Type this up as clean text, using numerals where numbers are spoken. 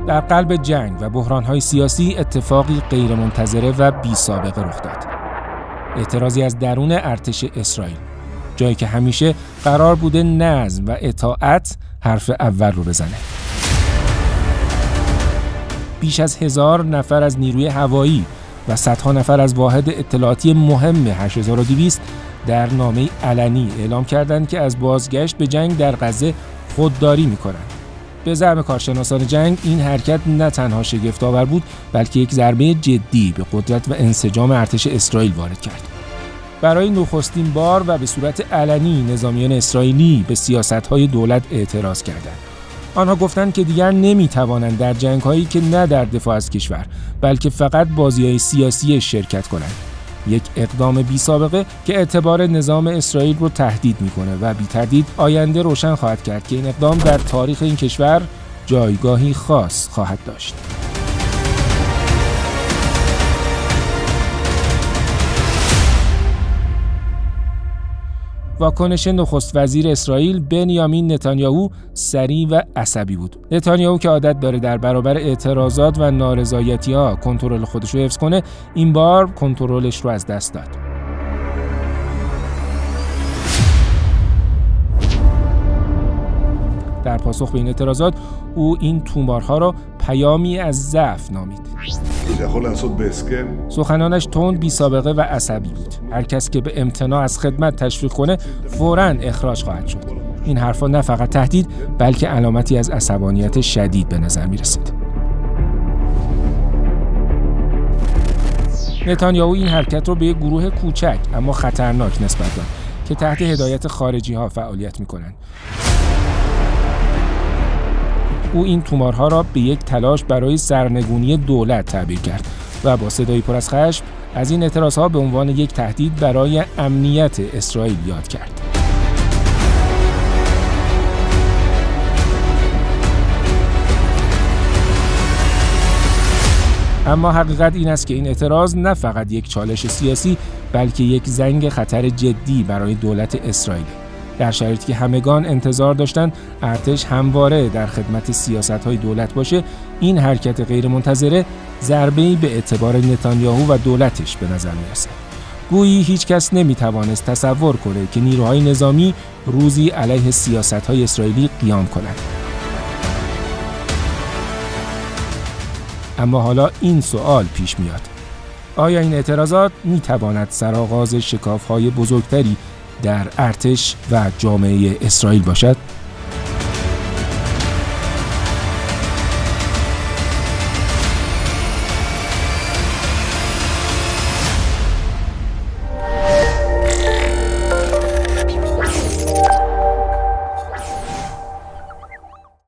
در قلب جنگ و بحران‌های سیاسی اتفاقی غیرمنتظره و بی‌سابقه رخ داد. اعتراضی از درون ارتش اسرائیل، جایی که همیشه قرار بوده نظم و اطاعت حرف اول رو بزنه. بیش از 1000 نفر از نیروی هوایی و صدها نفر از واحد اطلاعاتی مهم 8200 در نامه علنی اعلام کردند که از بازگشت به جنگ در غزه خودداری می‌کنند. به زعم کارشناسان جنگ این حرکت نه تنها شگفت‌آور بود، بلکه یک ضربه جدی به قدرت و انسجام ارتش اسرائیل وارد کرد. برای نخستین بار و به صورت علنی نظامیان اسرائیلی به سیاست‌های دولت اعتراض کردند. آنها گفتند که دیگر نمی‌توانند در جنگ‌هایی که نه در دفاع از کشور، بلکه فقط بازی‌های سیاسی شرکت کنند. یک اقدام بی‌سابقه که اعتبار نظام اسرائیل رو تهدید می‌کنه و بی‌تردید آینده روشن خواهد کرد که این اقدام در تاریخ این کشور جایگاهی خاص خواهد داشت. واکنش نخست وزیر اسرائیل بنیامین نتانیاهو سریع و عصبی بود. نتانیاهو که عادت داره در برابر اعتراضات و نارضایتی‌ها کنترل خودش رو حفظ کنه، این بار کنترلش رو از دست داد. در پاسخ به این اعتراضات، او این تومارها را پیامی از ضعف نامید. سخنانش تند، بی‌سابقه و عصبی بود. هر کس که به امتناع از خدمت تشویق کنه فوراً اخراج خواهد شد. این حرفا نه فقط تهدید، بلکه علامتی از عصبانیت شدید به نظر می رسید. نتانیاهو این حرکت رو به یک گروه کوچک اما خطرناک نسبت داد که تحت هدایت خارجی ها فعالیت می کنند. او این تومارها را به یک تلاش برای سرنگونی دولت تعبیر کرد و با صدایی پر از خشم از این اعتراضها به عنوان یک تهدید برای امنیت اسرائیل یاد کرد. اما حقیقت این است که این اعتراض نه فقط یک چالش سیاسی، بلکه یک زنگ خطر جدی برای دولت اسرائیل. در شرایطی که همگان انتظار داشتند ارتش همواره در خدمت سیاست‌های دولت باشه، این حرکت غیرمنتظره ضربه‌ای به اعتبار نتانیاهو و دولتش به نظر می‌رسد. گویی هیچ کس نمی‌توانست تصور کنه که نیروهای نظامی روزی علیه سیاست‌های اسرائیلی قیام کنند. اما حالا این سوال پیش میاد: آیا این اعتراضات می‌تواند سرآغاز شکاف‌های بزرگتری در ارتش و جامعه اسرائیل باشد؟